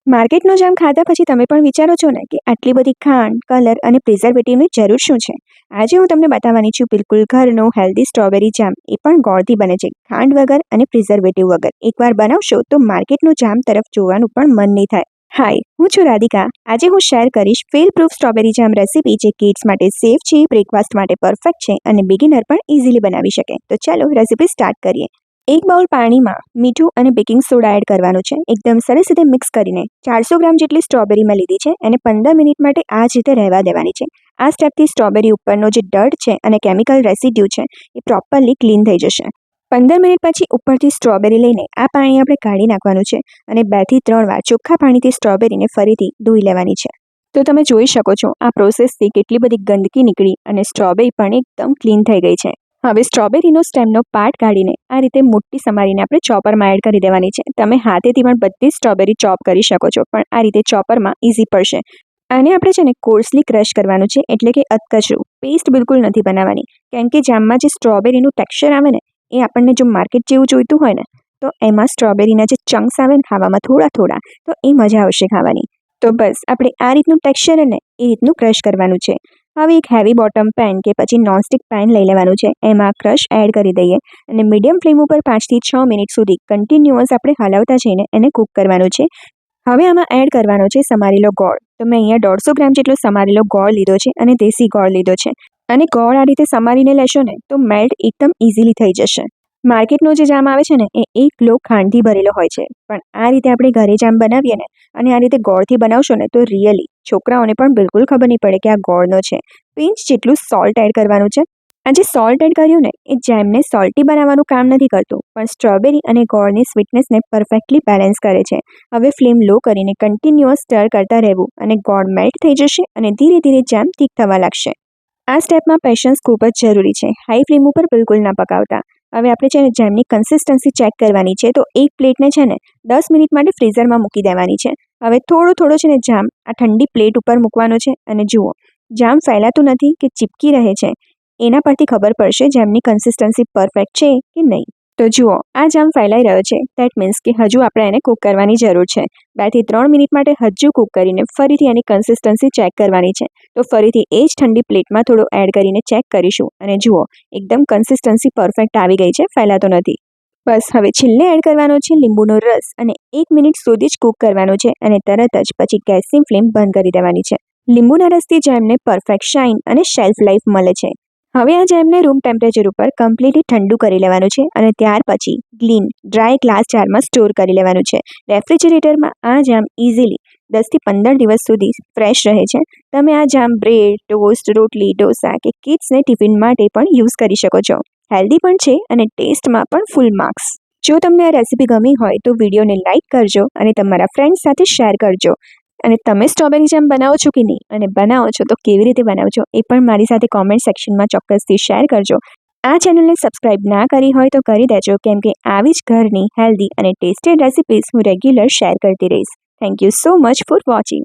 માર્કેટનો જામ ખાધા પછી તમે પણ વિચારો છો ને કે આટલી બધી ખાંડ, કલર અને પ્રિઝર્વેટિવની જરૂર શું છે? આજે હું તમને બતાવવાની છું બિલકુલ ઘરનો હેલ્ધી સ્ટ્રોબેરી જામ. એ પણ ગોળથી બને છે, ખાંડ વગર અને પ્રિઝર્વેટિવ વગર. એકવાર બનાવશો તો માર્કેટનો જામ તરફ જોવાનું પણ મન નહીં થાય. હાય, હું છું રાધિકા. આજે હું શેર કરીશ ફેલ પ્રૂફ સ્ટ્રોબેરી જામ રેસીપી જે કિડ્સ માટે સેફ છે, બ્રેકફાસ્ટ માટે પરફેક્ટ છે અને બિગિનર પણ ઇઝીલી બનાવી શકે. તો ચાલો રેસીપી સ્ટાર્ટ કરીએ. એક બાઉલ પાણીમાં મીઠું અને બેકિંગ સોડા એડ કરવાનું છે. એકદમ સરસ રીતે મિક્સ કરીને 400 ગ્રામ જેટલી સ્ટ્રોબેરી મેં લીધી છે અને 15 મિનિટ માટે આ જ રીતે રહેવા દેવાની છે. આ સ્ટેપથી સ્ટ્રોબેરી ઉપરનો જે ડર્ટ છે અને કેમિકલ રેસિડ્યુ છે એ પ્રોપરલી ક્લીન થઈ જશે. 15 મિનિટ પછી ઉપરથી સ્ટ્રોબેરી લઈને આ પાણી આપણે કાઢી નાખવાનું છે અને 2 થી 3 વાર ચોખ્ખા પાણીથી સ્ટ્રોબેરીને ફરીથી ધોઈ લેવાની છે. તો તમે જોઈ શકો છો આ પ્રોસેસથી કેટલી બધી ગંદકી નીકળી અને સ્ટ્રોબેરી પણ એકદમ ક્લીન થઈ ગઈ છે. હવે સ્ટ્રોબેરીનો સ્ટેમનો પાર્ટ કાઢીને આ રીતે મોટી સમારીને આપણે ચોપરમાં એડ કરી દેવાની છે. તમે હાથેથી પણ બધી સ્ટ્રોબેરી ચોપ કરી શકો છો, પણ આ રીતે ચોપરમાં ઇઝી પડશે. આને આપણે છે ને કોર્સલી ક્રશ કરવાનું છે, એટલે કે અધકચરું. પેસ્ટ બિલકુલ નથી બનાવવાની, કેમ કે જામમાં જે સ્ટ્રોબેરીનું ટેક્સચર આવે ને એ આપણને જો માર્કેટ જેવું જોઈતું હોય ને તો એમાં સ્ટ્રોબેરીના જે ચંક્સ આવે ને ખાવામાં થોડા તો એ મજા આવશે ખાવાની. તો બસ આપણે આ રીતનું ટેક્સચર ને એ રીતનું ક્રશ કરવાનું છે. હવે એક હેવી બોટમ પેન કે પછી નોનસ્ટિક પેન લઈ લેવાનું છે. એમાં ક્રશ એડ કરી દઈએ અને મીડિયમ ફ્લેમ ઉપર 5 થી 6 મિનિટ સુધી કન્ટિન્યુઅસ આપણે હલાવતા જઈને એને કૂક કરવાનું છે. હવે આમાં એડ કરવાનો છે સમારેલો ગોળ. તો મેં અહીંયા 150 ગ્રામ જેટલો સમારેલો ગોળ લીધો છે અને દેશી ગોળ લીધો છે. અને ગોળ આ રીતે સમારીને લેશો ને તો મેલ્ટ એકદમ ઇઝીલી થઈ જશે. માર્કેટનો જે જામ આવે છે ને એ 1 કિલો ખાંડથી ભરેલો હોય છે, પણ આ રીતે આપણે ઘરે જામ બનાવીએ ને અને આ રીતે ગોળથી બનાવશો ને તો રિયલી છોકરાઓને પણ બિલકુલ ખબર નહીં પડે કે આ ગોળનો છે. પિંચ જેટલું સોલ્ટ એડ કરવાનું છે. આ જે સોલ્ટ એડ કર્યું ને એ જેમને સોલ્ટી બનાવવાનું કામ નથી કરતું, પણ સ્ટ્રોબેરી અને ગોળની સ્વીટનેસને પરફેક્ટલી બેલેન્સ કરે છે. હવે ફ્લેમ લો કરીને કન્ટિન્યુઅસ સ્ટર કરતા રહેવું અને ગોળ મેલ્ટ થઈ જશે અને ધીરે ધીરે જામ ઠીક થવા લાગશે. આ સ્ટેપમાં પેશન્સ ખૂબ જ જરૂરી છે. હાઈ ફ્લેમ ઉપર બિલકુલ ના પકાવતા. હવે આપણે છે ને જેમની કન્સિસ્ટન્સી ચેક કરવાની છે. તો એક પ્લેટને છે ને 10 મિનિટ માટે ફ્રીઝરમાં મૂકી દેવાની છે. હવે થોડો છે ને જામ આ ઠંડી પ્લેટ ઉપર મૂકવાનો છે અને જુઓ જામ ફેલાતું નથી કે ચીપકી રહે છે. એના પરથી ખબર પડશે જેમની કન્સિસ્ટન્સી પરફેક્ટ છે કે નહીં. તો જુઓ આ જામ ફેલાઈ રહ્યો છે, દેટ મીન્સ કે હજુ આપણે એને કૂક કરવાની જરૂર છે. 2 થી 3 મિનિટ માટે હજુ કૂક કરીને ફરીથી એની કન્સિસ્ટન્સી ચેક કરવાની છે. તો ફરીથી એ જ ઠંડી પ્લેટમાં થોડો એડ કરીને ચેક કરીશું અને જુઓ એકદમ કન્સિસ્ટન્સી પરફેક્ટ આવી ગઈ છે, ફેલાતો નથી. બસ હવે છેલ્લે એડ કરવાનો છે લીંબુનો રસ અને 1 મિનિટ સુધી જ કૂક કરવાનો છે અને તરત જ પછી ગેસની ફ્લેમ બંધ કરી દેવાની છે. લીંબુના રસથી જેમને પરફેક્ટ શાઇન અને શેલ્ફ લાઈફ મળે છે. હવે આ જેમને રૂમ ટેમ્પરેચર ઉપર કમ્પ્લીટલી ઠંડુ કરી લેવાનું છે અને ત્યાર પછી ક્લીન ડ્રાય ગ્લાસ જારમાં સ્ટોર કરી લેવાનું છે. રેફ્રિજરેટરમાં આ જામ ઇઝીલી 10 થી 15 દિવસ સુધી ફ્રેશ રહે છે. તમે આ જામ બ્રેડ, ટોસ્ટ, રોટલી, ઢોસા કે કિડ્સને ટિફિન માટે પણ યુઝ કરી શકો છો. હેલ્ધી પણ છે અને ટેસ્ટમાં પણ ફૂલ માર્ક્સ. જો તમને આ રેસીપી ગમી હોય તો વિડીયોને લાઇક કરજો અને તમારા ફ્રેન્ડ્સ સાથે શેર કરજો. અને તમે સ્ટ્રોબેરી જામ બનાવો છો કે નહીં, અને બનાવો છો તો કેવી રીતે બનાવો છો એ પણ મારી સાથે કોમેન્ટ સેક્શનમાં ચોક્કસથી શેર કરજો. આ ચેનલને સબસ્ક્રાઇબ ના કરી હોય તો કરી દેજો, કેમ કે આવી જ ઘરની હેલ્ધી અને ટેસ્ટી રેસિપીઝ હું રેગ્યુલર શેર કરતી રહીશ. Thank you so much for watching.